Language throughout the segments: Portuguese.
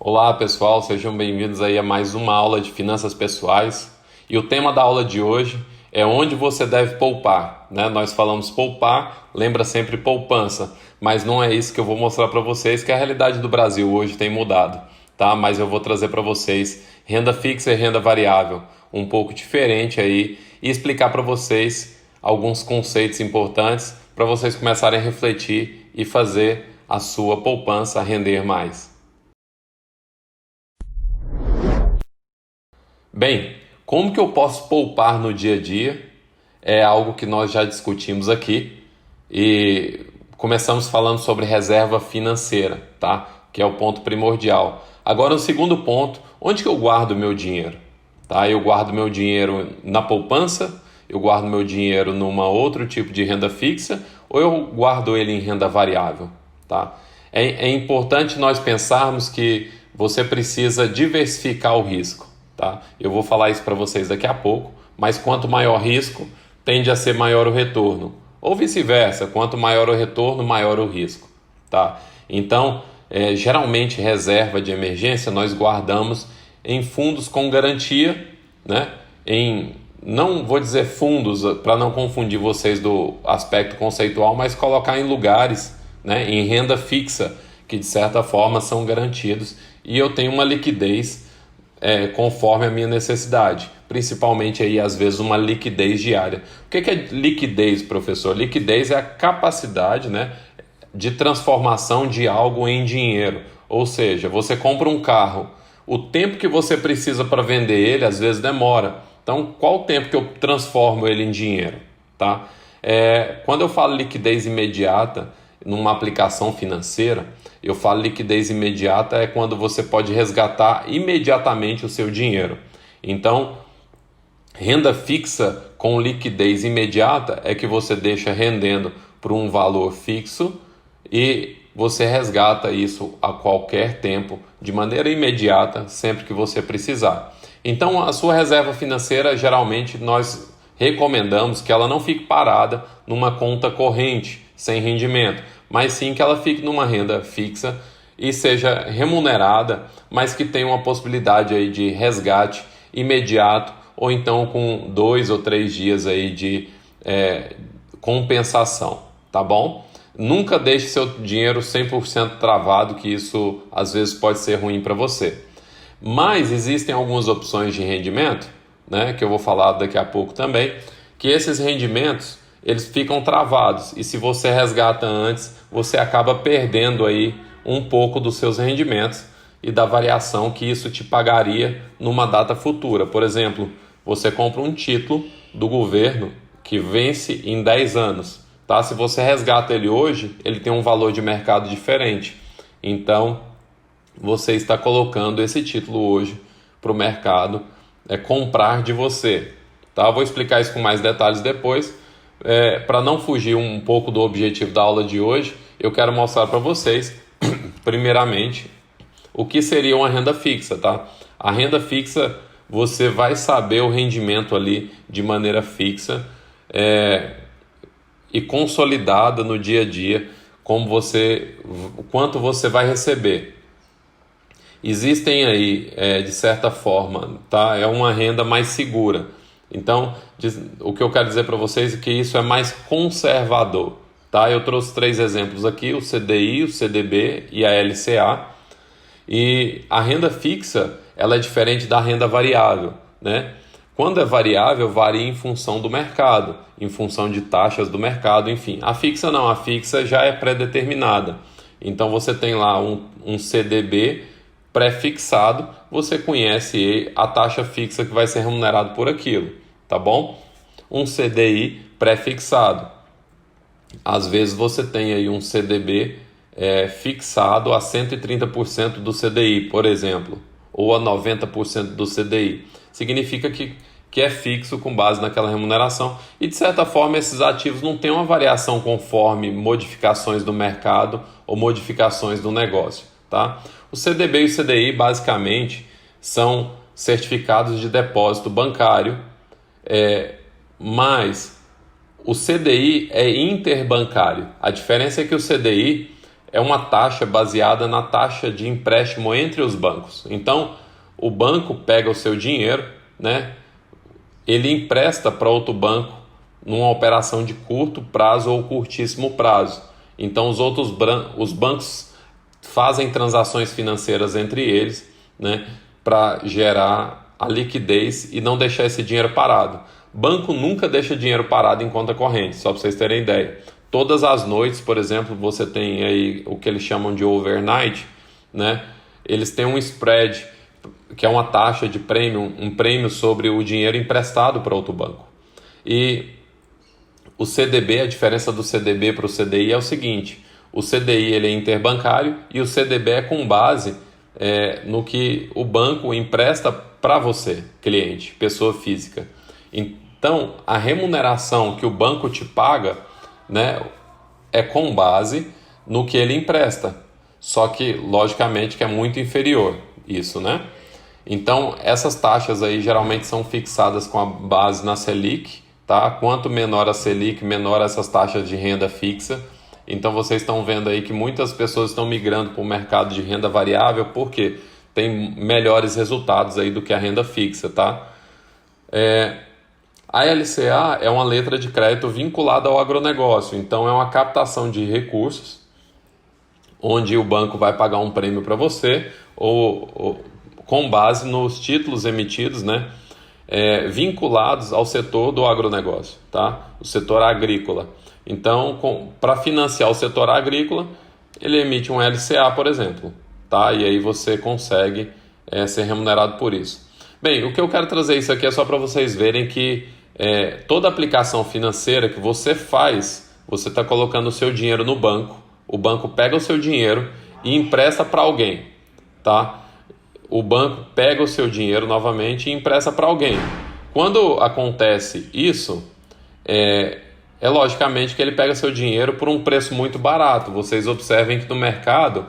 Olá pessoal, sejam bem-vindos aí a mais uma aula de finanças pessoais. E o tema da aula de hoje é onde você deve poupar, né? Nós falamos poupar, lembra sempre poupança, mas não é isso que eu vou mostrar para vocês, que a realidade do Brasil hoje tem mudado, tá? Mas eu vou trazer para vocês renda fixa e renda variável, um pouco diferente aí, e explicar para vocês alguns conceitos importantes para vocês começarem a refletir e fazer a sua poupança render mais. Bem, como que eu posso poupar no dia a dia? É algo que nós já discutimos aqui e começamos falando sobre reserva financeira, tá? Que é o ponto primordial. Agora, o segundo ponto, onde que eu guardo o meu dinheiro? Tá? Eu guardo meu dinheiro na poupança, eu guardo meu dinheiro numa outro tipo de renda fixa ou eu guardo ele em renda variável, tá? É importante nós pensarmos que você precisa diversificar o risco, tá? Eu vou falar isso para vocês daqui a pouco, mas quanto maior risco, tende a ser maior o retorno. Ou vice-versa, quanto maior o retorno, maior o risco, tá? Então, geralmente reserva de emergência nós guardamos em fundos com garantia, né? Não vou dizer fundos para não confundir vocês do aspecto conceitual, mas colocar em lugares, né, em renda fixa, que de certa forma são garantidos e eu tenho uma liquidez conforme a minha necessidade, principalmente aí às vezes uma liquidez diária. O que é liquidez, professor? Liquidez é a capacidade, né, de transformação de algo em dinheiro, ou seja, você compra um carro, o tempo que você precisa para vender ele às vezes demora. Então, qual o tempo que eu transformo ele em dinheiro? Tá? Quando eu falo liquidez imediata numa aplicação financeira, eu falo liquidez imediata é quando você pode resgatar imediatamente o seu dinheiro. Então, renda fixa com liquidez imediata é que você deixa rendendo por um valor fixo e você resgata isso a qualquer tempo, de maneira imediata, sempre que você precisar. Então, a sua reserva financeira, geralmente, nós recomendamos que ela não fique parada numa conta corrente, sem rendimento, mas sim que ela fique numa renda fixa e seja remunerada, mas que tenha uma possibilidade aí de resgate imediato, ou então com 2 ou 3 dias aí de compensação, tá bom? Nunca deixe seu dinheiro 100% travado, que isso às vezes pode ser ruim para você. Mas existem algumas opções de rendimento, né, que eu vou falar daqui a pouco também, que esses rendimentos eles ficam travados e se você resgata antes, você acaba perdendo aí um pouco dos seus rendimentos e da variação que isso te pagaria numa data futura. Por exemplo, você compra um título do governo que vence em 10 anos. Tá? Se você resgata ele hoje, ele tem um valor de mercado diferente. Então, você está colocando esse título hoje para o mercado comprar de você. Tá? Eu vou explicar isso com mais detalhes depois. Para não fugir um pouco do objetivo da aula de hoje, eu quero mostrar para vocês, primeiramente, o que seria uma renda fixa. Tá? A renda fixa, você vai saber o rendimento ali de maneira fixa e consolidada no dia a dia, o quanto você vai receber. Existem aí, de certa forma, tá? É uma renda mais segura. Então, o que eu quero dizer para vocês é que isso é mais conservador. Tá? Eu trouxe 3 exemplos aqui, o CDI, o CDB e a LCA. E a renda fixa, ela é diferente da renda variável, né? Quando é variável, varia em função do mercado, em função de taxas do mercado, enfim. A fixa não, a fixa já é pré-determinada. Então você tem lá um CDB pré-fixado, você conhece a taxa fixa que vai ser remunerado por aquilo, tá bom? Um CDI pré-fixado. Às vezes você tem aí um CDB fixado a 130% do CDI, por exemplo, ou a 90% do CDI. Significa que é fixo com base naquela remuneração e, de certa forma, esses ativos não têm uma variação conforme modificações do mercado ou modificações do negócio. Tá? O CDB e o CDI, basicamente, são certificados de depósito bancário, mas o CDI é interbancário. A diferença é que o CDI é uma taxa baseada na taxa de empréstimo entre os bancos. Então, o banco pega o seu dinheiro, né? Ele empresta para outro banco numa operação de curto prazo ou curtíssimo prazo. Então, os bancos fazem transações financeiras entre eles, né, para gerar a liquidez e não deixar esse dinheiro parado. Banco nunca deixa dinheiro parado em conta corrente, só para vocês terem ideia. Todas as noites, por exemplo, você tem aí o que eles chamam de overnight, né? Eles têm um spread, que é uma taxa de prêmio, um prêmio sobre o dinheiro emprestado para outro banco. E o CDB, a diferença do CDB para o CDI é o seguinte: o CDI ele é interbancário e o CDB é com base no que o banco empresta para você, cliente, pessoa física. Então, a remuneração que o banco te paga, né, é com base no que ele empresta. Só que, logicamente, que é muito inferior isso, né? Então, essas taxas aí geralmente são fixadas com a base na Selic, tá? Quanto menor a Selic, menor essas taxas de renda fixa. Então, vocês estão vendo aí que muitas pessoas estão migrando para o mercado de renda variável porque tem melhores resultados aí do que a renda fixa, tá? A LCA é uma letra de crédito vinculada ao agronegócio, então é uma captação de recursos, onde o banco vai pagar um prêmio para você, ou com base nos títulos emitidos, né, vinculados ao setor do agronegócio, tá? O setor agrícola. Então, para financiar o setor agrícola, ele emite um LCA, por exemplo, tá? E aí você consegue ser remunerado por isso. Bem, o que eu quero trazer isso aqui é só para vocês verem que toda aplicação financeira que você faz, você está colocando o seu dinheiro no banco, o banco pega o seu dinheiro e empresta para alguém, tá? O banco pega o seu dinheiro novamente e empresta para alguém. Quando acontece isso, logicamente que ele pega seu dinheiro por um preço muito barato. Vocês observem que no mercado,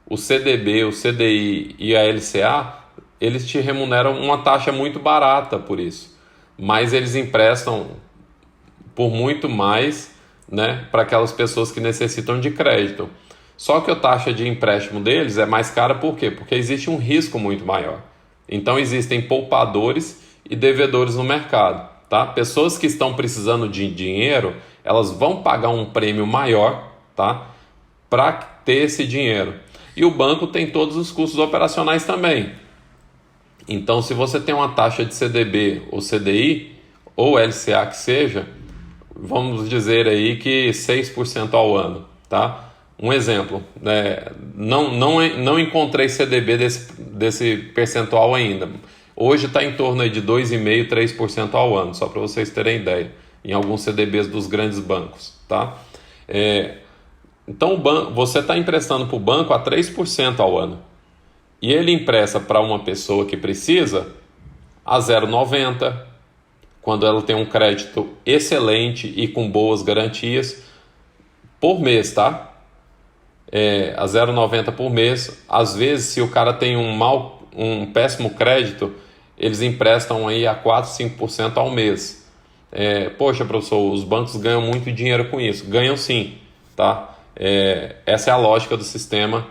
o CDB, o CDI e a LCA, eles te remuneram uma taxa muito barata por isso. Mas eles emprestam por muito mais, né, para aquelas pessoas que necessitam de crédito. Só que a taxa de empréstimo deles é mais cara por quê? Porque existe um risco muito maior. Então existem poupadores e devedores no mercado, tá? Pessoas que estão precisando de dinheiro, elas vão pagar um prêmio maior, tá, para ter esse dinheiro. E o banco tem todos os custos operacionais também. Então, se você tem uma taxa de CDB ou CDI, ou LCA que seja, vamos dizer aí que 6% ao ano, tá? Um exemplo, não encontrei CDB desse percentual ainda. Hoje está em torno aí de 2,5%, 3% ao ano, só para vocês terem ideia, em alguns CDBs dos grandes bancos, tá? Então, você está emprestando para o banco a 3% ao ano. E ele empresta para uma pessoa que precisa a 0,90, quando ela tem um crédito excelente e com boas garantias, por mês, tá? A 0,90 por mês. Às vezes, se o cara tem um péssimo crédito, eles emprestam aí a 4%, 5% ao mês. Poxa, professor, os bancos ganham muito dinheiro com isso. Ganham sim, tá? Essa é a lógica do sistema.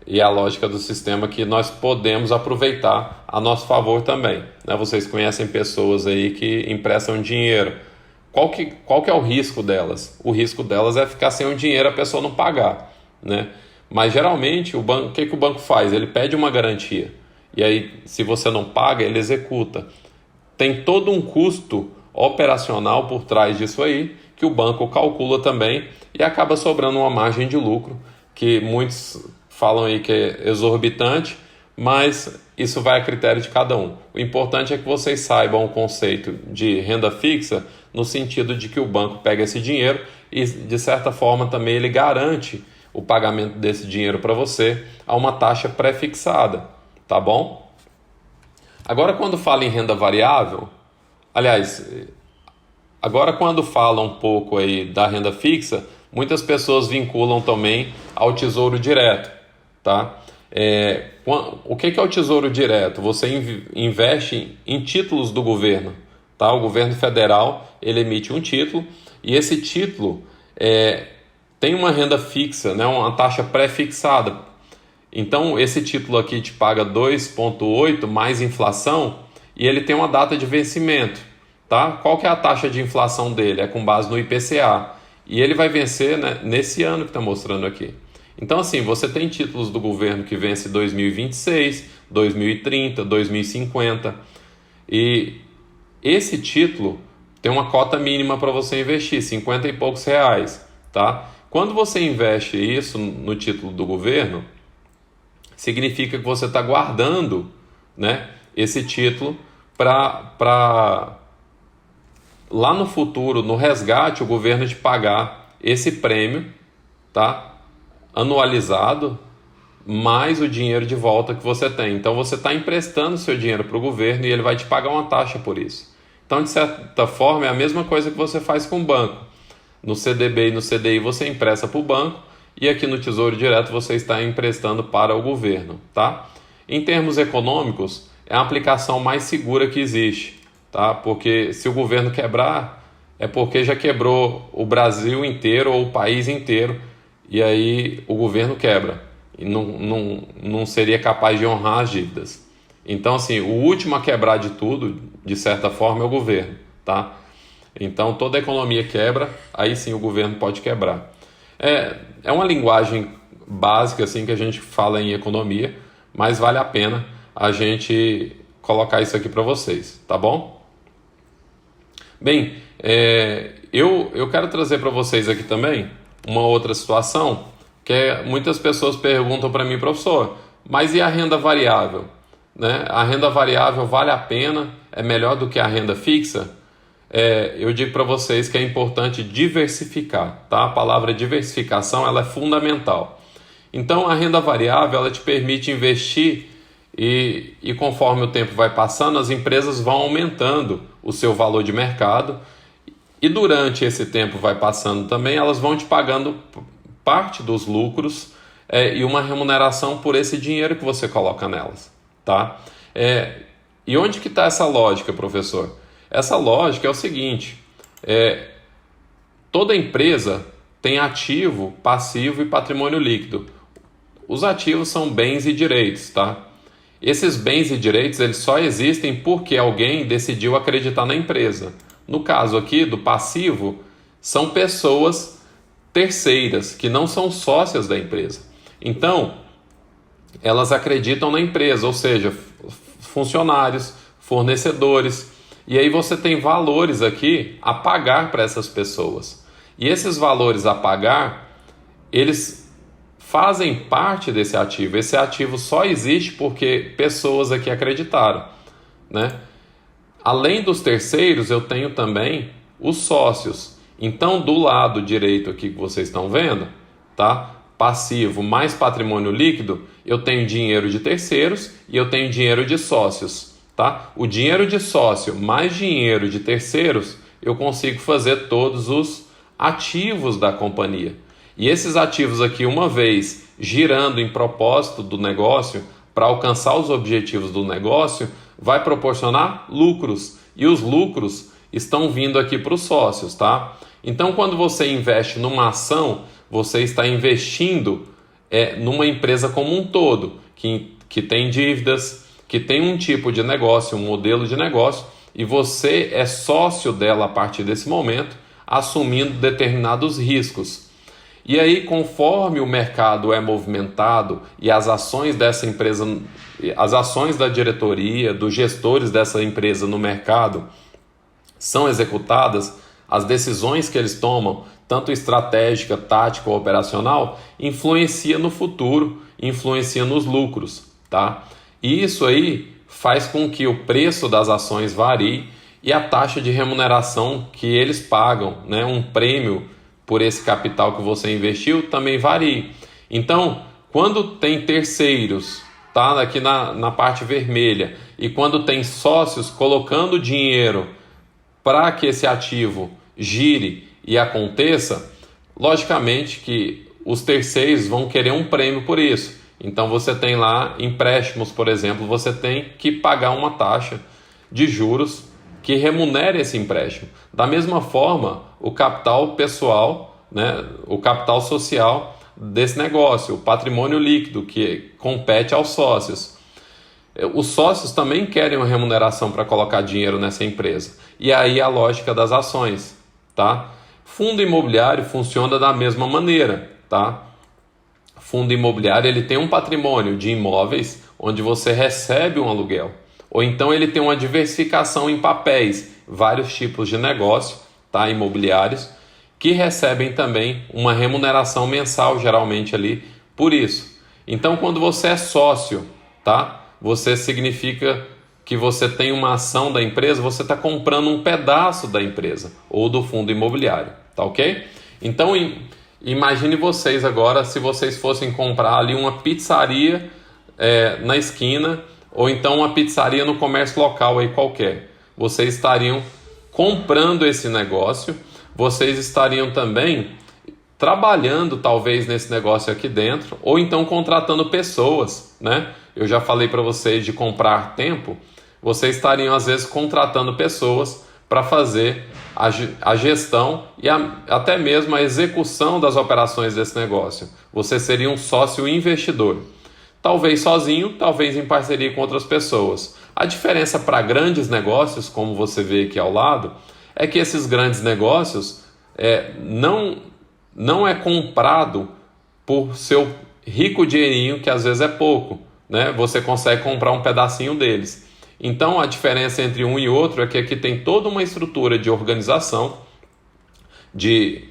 E a lógica do sistema que nós podemos aproveitar a nosso favor também, né? Vocês conhecem pessoas aí que emprestam dinheiro. Qual que é o risco delas? O risco delas é ficar sem o dinheiro e a pessoa não pagar, né? Mas geralmente o que o banco faz? Ele pede uma garantia. E aí, se você não paga, ele executa. Tem todo um custo operacional por trás disso aí, que o banco calcula também e acaba sobrando uma margem de lucro que muitos falam aí que é exorbitante, mas isso vai a critério de cada um. O importante é que vocês saibam o conceito de renda fixa no sentido de que o banco pega esse dinheiro e, de certa forma, também ele garante o pagamento desse dinheiro para você a uma taxa pré-fixada, tá bom? Agora, quando fala em renda variável, agora quando fala um pouco aí da renda fixa, muitas pessoas vinculam também ao Tesouro Direto, tá? O que é o Tesouro Direto? Você investe em títulos do governo, tá? O governo federal ele emite um título e esse título tem uma renda fixa, né, uma taxa pré-fixada. Então, esse título aqui te paga 2,8 mais inflação e ele tem uma data de vencimento. Tá? Qual que é a taxa de inflação dele? É com base no IPCA. E ele vai vencer, né, nesse ano que está mostrando aqui. Então, assim, você tem títulos do governo que vence 2026, 2030, 2050. E esse título tem uma cota mínima para você investir, 50 e poucos reais. Tá? Quando você investe isso no título do governo, significa que você está guardando, né, esse título para lá no futuro, no resgate, o governo te pagar esse prêmio, tá, anualizado, mais o dinheiro de volta que você tem. Então você está emprestando seu dinheiro para o governo e ele vai te pagar uma taxa por isso. Então, de certa forma, é a mesma coisa que você faz com o banco. No CDB e no CDI você empresta para o banco, e aqui no Tesouro Direto você está emprestando para o governo, tá? Em termos econômicos, é a aplicação mais segura que existe, tá? Porque se o governo quebrar, é porque já quebrou o Brasil inteiro ou o país inteiro, e aí o governo quebra e não seria capaz de honrar as dívidas. Então, assim, o último a quebrar de tudo, de certa forma, é o governo, tá? Então, toda a economia quebra, aí sim o governo pode quebrar. É uma linguagem básica assim que a gente fala em economia, mas vale a pena a gente colocar isso aqui para vocês, tá bom? Bem, eu quero trazer para vocês aqui também uma outra situação que muitas pessoas perguntam para mim, professor, mas e a renda variável? Né? A renda variável vale a pena? É melhor do que a renda fixa? Eu digo para vocês que é importante diversificar, tá? A palavra diversificação ela é fundamental. Então, a renda variável ela te permite investir e conforme o tempo vai passando, as empresas vão aumentando o seu valor de mercado e durante esse tempo vai passando também, elas vão te pagando parte dos lucros e uma remuneração por esse dinheiro que você coloca nelas, tá? E onde que está essa lógica, professor? Essa lógica é o seguinte, toda empresa tem ativo, passivo e patrimônio líquido. Os ativos são bens e direitos, tá? Esses bens e direitos eles só existem porque alguém decidiu acreditar na empresa. No caso aqui do passivo, são pessoas terceiras que não são sócias da empresa. Então, elas acreditam na empresa, ou seja, funcionários, fornecedores. E aí você tem valores aqui a pagar para essas pessoas. E esses valores a pagar, eles fazem parte desse ativo. Esse ativo só existe porque pessoas aqui acreditaram, né? Além dos terceiros, eu tenho também os sócios. Então, do lado direito aqui que vocês estão vendo, tá? Passivo mais patrimônio líquido, eu tenho dinheiro de terceiros e eu tenho dinheiro de sócios. Tá? O dinheiro de sócio mais dinheiro de terceiros, eu consigo fazer todos os ativos da companhia. E esses ativos aqui, uma vez girando em propósito do negócio, para alcançar os objetivos do negócio, vai proporcionar lucros. E os lucros estão vindo aqui para os sócios. Tá? Então, quando você investe numa ação, você está investindo numa empresa como um todo, que tem dívidas, que tem um tipo de negócio, um modelo de negócio, e você é sócio dela a partir desse momento, assumindo determinados riscos. E aí, conforme o mercado é movimentado e as ações dessa empresa, as ações da diretoria, dos gestores dessa empresa no mercado são executadas, as decisões que eles tomam, tanto estratégica, tática ou operacional, influencia no futuro, influencia nos lucros, tá? E isso aí faz com que o preço das ações varie e a taxa de remuneração que eles pagam, né, um prêmio por esse capital que você investiu, também varie. Então, quando tem terceiros, tá, aqui na parte vermelha, e quando tem sócios colocando dinheiro para que esse ativo gire e aconteça, logicamente que os terceiros vão querer um prêmio por isso. Então você tem lá empréstimos, por exemplo, você tem que pagar uma taxa de juros que remunere esse empréstimo. Da mesma forma, o capital pessoal né, o capital social desse negócio, o patrimônio líquido que compete aos sócios. Os sócios também querem uma remuneração para colocar dinheiro nessa empresa. E aí a lógica das ações, tá? Fundo imobiliário funciona da mesma maneira, tá? Fundo imobiliário, ele tem um patrimônio de imóveis onde você recebe um aluguel. Ou então ele tem uma diversificação em papéis, vários tipos de negócio, tá? Imobiliários, que recebem também uma remuneração mensal, geralmente ali, por isso. Então, quando você é sócio, tá? Você significa que você tem uma ação da empresa, você está comprando um pedaço da empresa ou do fundo imobiliário, tá ok? Então, imagine vocês agora se vocês fossem comprar ali uma pizzaria na esquina ou então uma pizzaria no comércio local aí qualquer. Vocês estariam comprando esse negócio, vocês estariam também trabalhando talvez nesse negócio aqui dentro, ou então contratando pessoas, né? Eu já falei para vocês de comprar tempo, vocês estariam às vezes contratando pessoas para fazer a gestão e até mesmo a execução das operações desse negócio. Você seria um sócio investidor, talvez sozinho, talvez em parceria com outras pessoas. A diferença para grandes negócios, como você vê aqui ao lado, é que esses grandes negócios não é comprado por seu rico dinheirinho, que às vezes é pouco, né? Você consegue comprar um pedacinho deles. Então a diferença entre um e outro é que aqui tem toda uma estrutura de organização, de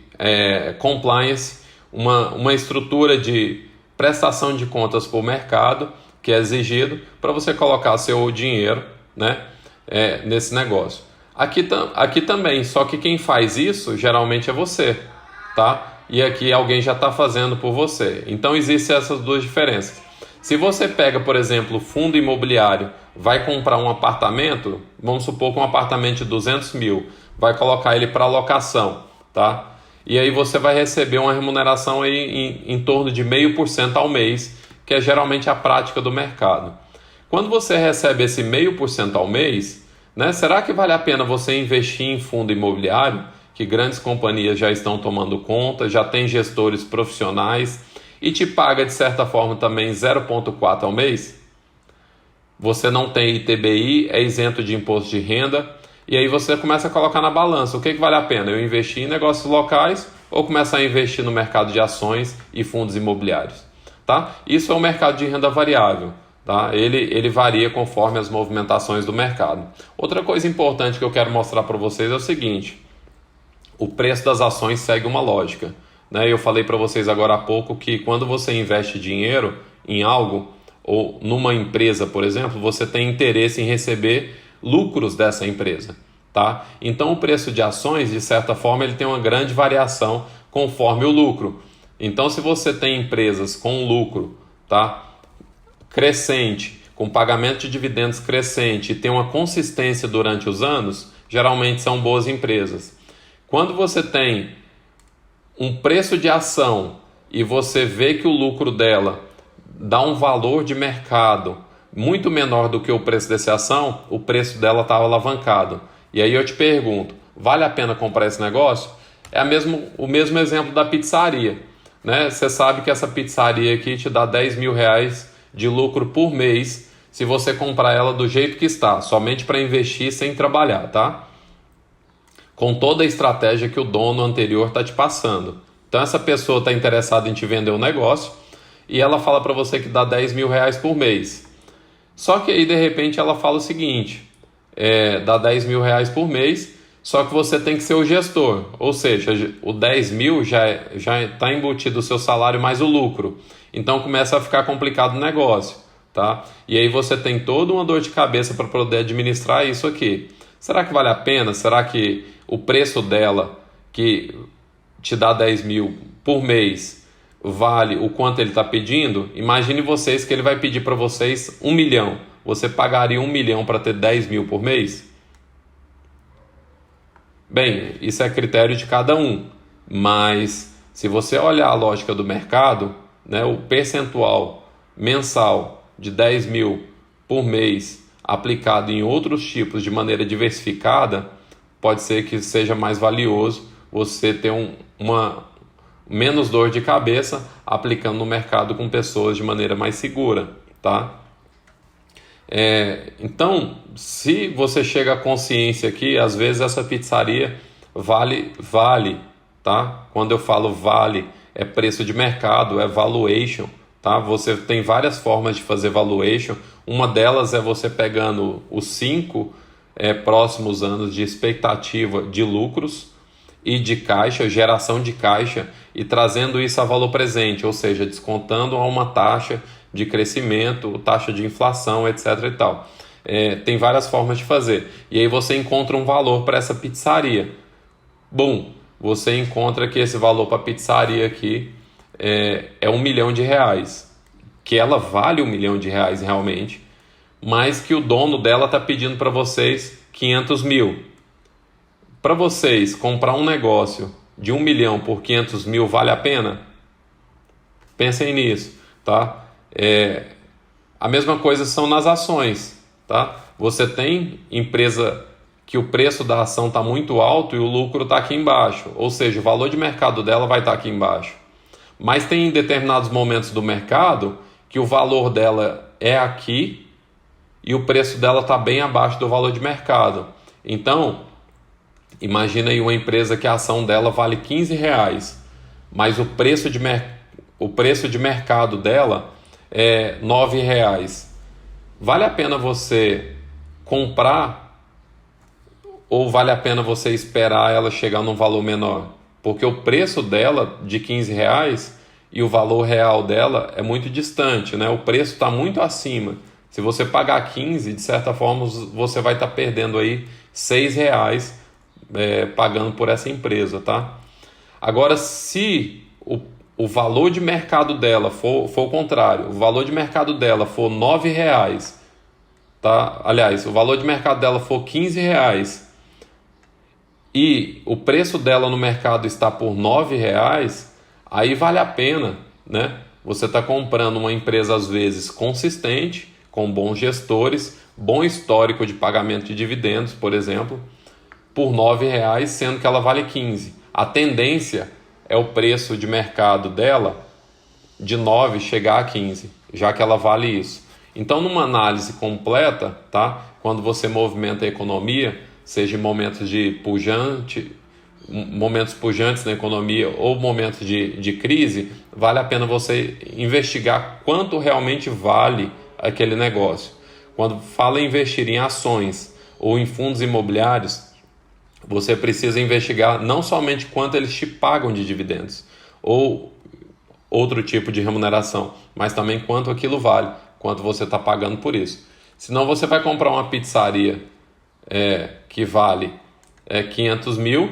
compliance, uma estrutura de prestação de contas para o mercado, que é exigido para você colocar seu dinheiro, né, nesse negócio. Aqui também, só que quem faz isso geralmente é você, tá? E aqui alguém já está fazendo por você. Então existem essas duas diferenças. Se você pega, por exemplo, fundo imobiliário, vai comprar um apartamento, vamos supor que um apartamento de 200 mil, vai colocar ele para locação, tá? E aí você vai receber uma remuneração aí em torno de 0,5% ao mês, que é geralmente a prática do mercado. Quando você recebe esse 0,5% ao mês, né, será que vale a pena você investir em fundo imobiliário, que grandes companhias já estão tomando conta, já tem gestores profissionais e te paga de certa forma também 0,4% ao mês? Você não tem ITBI, é isento de imposto de renda, e aí você começa a colocar na balança, o que vale a pena? Eu investir em negócios locais ou começar a investir no mercado de ações e fundos imobiliários? Tá? Isso é um mercado de renda variável. Tá? Ele varia conforme as movimentações do mercado. Outra coisa importante que eu quero mostrar para vocês é o seguinte: o preço das ações segue uma lógica, né? Eu falei para vocês agora há pouco que quando você investe dinheiro em algo, ou numa empresa, por exemplo, você tem interesse em receber lucros dessa empresa. Tá? Então o preço de ações, de certa forma, ele tem uma grande variação conforme o lucro. Então se você tem empresas com lucro, tá, crescente, com pagamento de dividendos crescente e tem uma consistência durante os anos, geralmente são boas empresas. Quando você tem um preço de ação e você vê que o lucro dela dá um valor de mercado muito menor do que o preço dessa ação, o preço dela está alavancado. E aí eu te pergunto, vale a pena comprar esse negócio? É o mesmo exemplo da pizzaria, né? Você sabe que essa pizzaria aqui te dá 10 mil reais de lucro por mês se você comprar ela do jeito que está, somente para investir sem trabalhar, tá? Com toda a estratégia que o dono anterior está te passando. Então essa pessoa está interessada em te vender um negócio e ela fala para você que dá 10 mil reais por mês. Só que aí de repente ela fala o seguinte, dá 10 mil reais por mês, só que você tem que ser o gestor, ou seja, o 10 mil já está embutido o seu salário mais o lucro. Então começa a ficar complicado o negócio, tá? E aí você tem toda uma dor de cabeça para poder administrar isso aqui. Será que vale a pena? Será que o preço dela, que te dá 10 mil por mês, vale o quanto ele está pedindo? Imagine vocês que ele vai pedir para vocês 1 milhão. Você pagaria 1 milhão para ter 10 mil por mês? Bem, isso é critério de cada um. Mas se você olhar a lógica do mercado, né, o percentual mensal de 10 mil por mês aplicado em outros tipos de maneira diversificada, pode ser que seja mais valioso você ter menos dor de cabeça aplicando no mercado com pessoas de maneira mais segura, tá? Então, se você chega à consciência que às vezes essa pizzaria vale, tá? Quando eu falo vale, é preço de mercado, é valuation, tá? Você tem várias formas de fazer valuation. Uma delas é você pegando os 5 próximos anos de expectativa de lucros e de caixa, geração de caixa, e trazendo isso a valor presente, ou seja, descontando a uma taxa de crescimento, taxa de inflação, etc. e tal. Tem várias formas de fazer. E aí você encontra um valor para essa pizzaria. Bom, você encontra que esse valor para a pizzaria aqui é R$1 milhão, que ela vale R$1 milhão realmente, mas que o dono dela está pedindo para vocês 500 mil. Para vocês comprar um negócio de 1 milhão por 500 mil vale a pena? Pensem nisso, tá? A mesma coisa são nas ações, tá? Você tem empresa que o preço da ação está muito alto e o lucro está aqui embaixo, ou seja, o valor de mercado dela vai estar aqui embaixo. Mas tem determinados momentos do mercado que o valor dela é aqui e o preço dela está bem abaixo do valor de mercado. Então, imagina aí uma empresa que a ação dela vale R$15, mas o preço de mercado dela é R$9. Vale a pena você comprar ou vale a pena você esperar ela chegar num valor menor? Porque o preço dela de R$15 e o valor real dela é muito distante, né? O preço está muito acima. Se você pagar 15, de certa forma você vai estar perdendo aí R$6 pagando por essa empresa, tá? Agora, se o valor de mercado dela for o contrário, o valor de mercado dela for R$9, tá? Aliás, o valor de mercado dela for R$15 e o preço dela no mercado está por R$9, aí vale a pena, né? Você está comprando uma empresa às vezes consistente, com bons gestores, bom histórico de pagamento de dividendos, por exemplo, por R$9, sendo que ela vale 15. A tendência é o preço de mercado dela de 9 chegar a 15, já que ela vale isso. Então, numa análise completa, tá? Quando você movimenta a economia, seja em momentos momentos pujantes na economia ou momentos de crise, vale a pena você investigar quanto realmente vale aquele negócio. Quando fala em investir em ações ou em fundos imobiliários, você precisa investigar não somente quanto eles te pagam de dividendos ou outro tipo de remuneração, mas também quanto aquilo vale, quanto você está pagando por isso. Senão você vai comprar uma pizzaria que vale 500 mil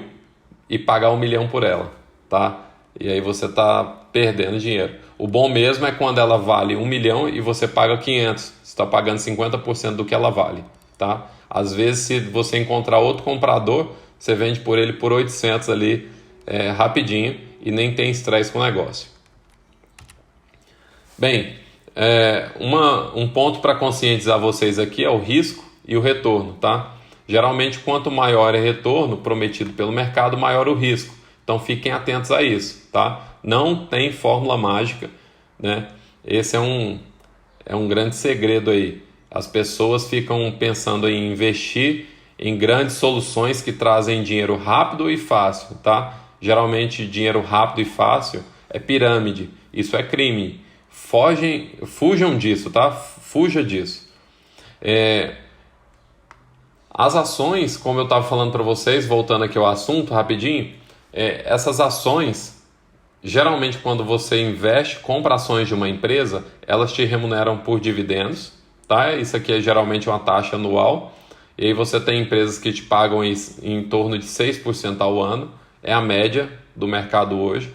e pagar 1 milhão por ela, tá? E aí você está perdendo dinheiro. O bom mesmo é quando ela vale 1 milhão e você paga 500, você está pagando 50% do que ela vale, tá? Às vezes, se você encontrar outro comprador, você vende por ele por 800 ali rapidinho e nem tem estresse com o negócio. Bem, um ponto para conscientizar vocês aqui é o risco e o retorno, tá? Geralmente, quanto maior é o retorno prometido pelo mercado, maior o risco. Então, fiquem atentos a isso, tá? Não tem fórmula mágica, né? Esse é um grande segredo aí. As pessoas ficam pensando em investir em grandes soluções que trazem dinheiro rápido e fácil, tá? Geralmente, dinheiro rápido e fácil é pirâmide. Isso é crime. Fujam disso, tá? Fuja disso. As ações, como eu estava falando para vocês, voltando aqui ao assunto rapidinho, essas ações, geralmente quando você investe, compra ações de uma empresa, elas te remuneram por dividendos, tá? Isso aqui é geralmente uma taxa anual, e aí você tem empresas que te pagam em torno de 6% ao ano, é a média do mercado hoje.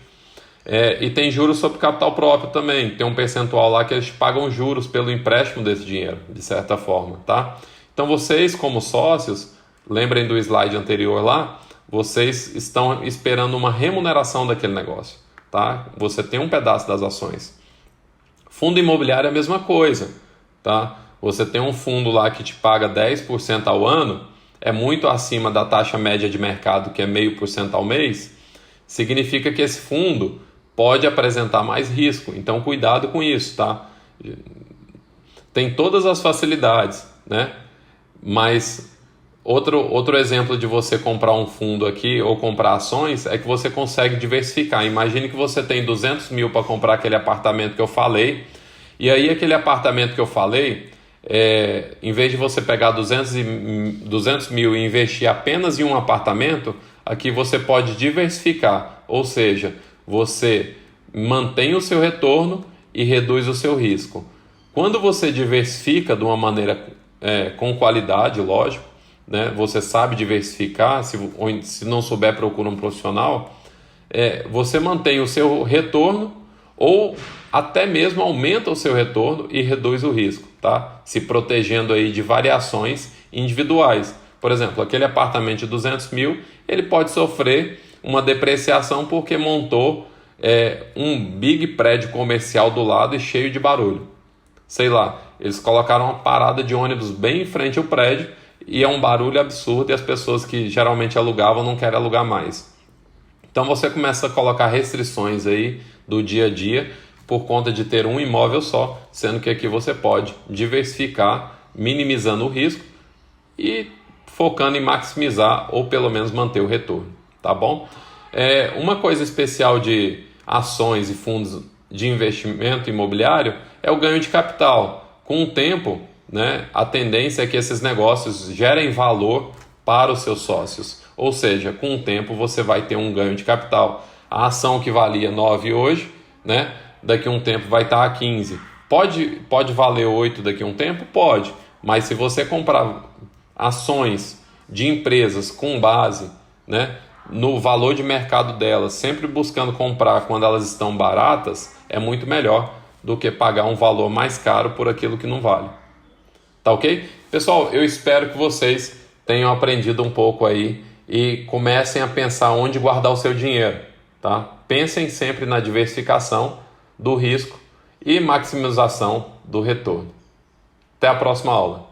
E tem juros sobre capital próprio também, tem um percentual lá que eles te pagam juros pelo empréstimo desse dinheiro, de certa forma, tá? Então vocês, como sócios, lembrem do slide anterior lá, vocês estão esperando uma remuneração daquele negócio, tá? Você tem um pedaço das ações. Fundo imobiliário é a mesma coisa, tá? Você tem um fundo lá que te paga 10% ao ano, é muito acima da taxa média de mercado, que é 0,5% ao mês, significa que esse fundo pode apresentar mais risco. Então, cuidado com isso, tá? Tem todas as facilidades, né? Mas outro exemplo de você comprar um fundo aqui ou comprar ações é que você consegue diversificar. Imagine que você tem 200 mil para comprar aquele apartamento que eu falei, e aí aquele apartamento que eu falei, em vez de você pegar 200 mil e investir apenas em um apartamento, aqui você pode diversificar, ou seja, você mantém o seu retorno e reduz o seu risco. Quando você diversifica de uma maneira com qualidade, lógico, né? Você sabe diversificar, se não souber, procura um profissional, você mantém o seu retorno ou até mesmo aumenta o seu retorno e reduz o risco, tá? Se protegendo aí de variações individuais. Por exemplo, aquele apartamento de 200 mil, ele pode sofrer uma depreciação porque montou um big prédio comercial do lado e cheio de barulho. Sei lá, eles colocaram uma parada de ônibus bem em frente ao prédio e é um barulho absurdo e as pessoas que geralmente alugavam não querem alugar mais. Então você começa a colocar restrições aí do dia a dia por conta de ter um imóvel só, sendo que aqui você pode diversificar, minimizando o risco e focando em maximizar ou pelo menos manter o retorno, tá bom? Uma coisa especial de ações e fundos de investimento imobiliário é o ganho de capital. Com o tempo, né, a tendência é que esses negócios gerem valor para os seus sócios. Ou seja, com o tempo você vai ter um ganho de capital. A ação que valia 9 hoje, né, daqui a um tempo vai estar a 15. Pode valer 8 daqui a um tempo? Pode. Mas se você comprar ações de empresas com base, né, no valor de mercado delas, sempre buscando comprar quando elas estão baratas, é muito melhor do que pagar um valor mais caro por aquilo que não vale. Tá ok? Pessoal, eu espero que vocês tenham aprendido um pouco aí e comecem a pensar onde guardar o seu dinheiro, tá? Pensem sempre na diversificação do risco e maximização do retorno. Até a próxima aula.